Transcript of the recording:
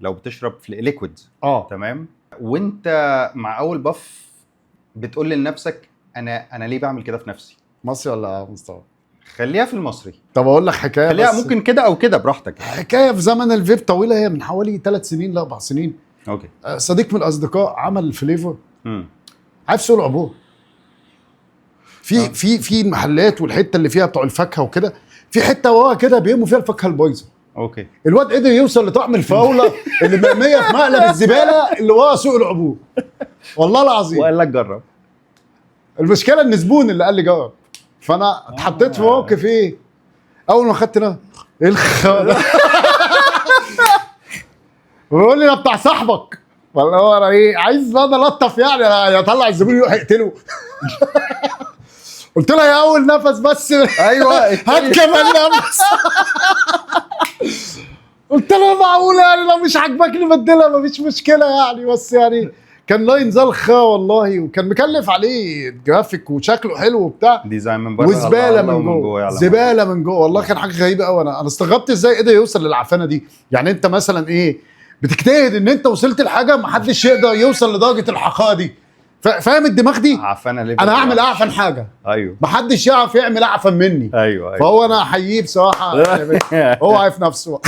لو بتشرب في ليكويد اه تمام، وانت مع اول باف بتقول لنفسك انا ليه بعمل كده في نفسي؟ مصري ولا مستوى؟ خليها في المصري، طب اقول لك حكايه، خليها بس ممكن كده او كده براحتك. حكايه في زمن الفيب طويله، هي من حوالي 3 سنين ل 4 سنين. اوكي. صديق من الاصدقاء عمل فليفر، امم عارف سوق العبور، في آه. في المحلات والحته اللي فيها بتوع الفاكهه وكده، في حته ورا كده بيرموا فيها الفاكهه البايظه. اوكي. الواد قدر يوصل لطعم الفراوله اللي مرميه في مقلب الزباله اللي ورا سوق العبور، والله العظيم. وقال لك جرب. المشكله ان الزبون اللي قال لي جرب، فانا اتحطيت في موقف ايه، اول ما خدت ايه الخ بيقول لي ده بتاع صاحبك، والله هو انا ايه عايز بقى الطف يعني، اطلع الزبون يروح يقتله. قلت له يا اول نفس بس، ايوه هات كمان نفس. قلت له معقوله يعني لو مش عاجباك نبدلها مفيش مشكله يعني، بس يعني كان لاين زلخه والله، وكان مكلف عليه جرافيك وشكله حلو وبتاع، ديزاين من بره وزباله الله من جوه، يعلم. زباله من جوه، والله كان حاجه غريبه قوي. انا استغربت ازاي قدر يوصل للعفانه دي. يعني انت مثلا ايه بتجتهد ان انت وصلت لحاجه ما حدش يقدر يوصل لدرجه الحقاره دي، فاهم الدماغ دي؟ عفانه ليه؟ انا هعمل اعفن حاجه، ايوه ما حدش يعرف يعمل اعفن مني. ايوه فهو انا احييه بصراحه، هو عارف نفسه.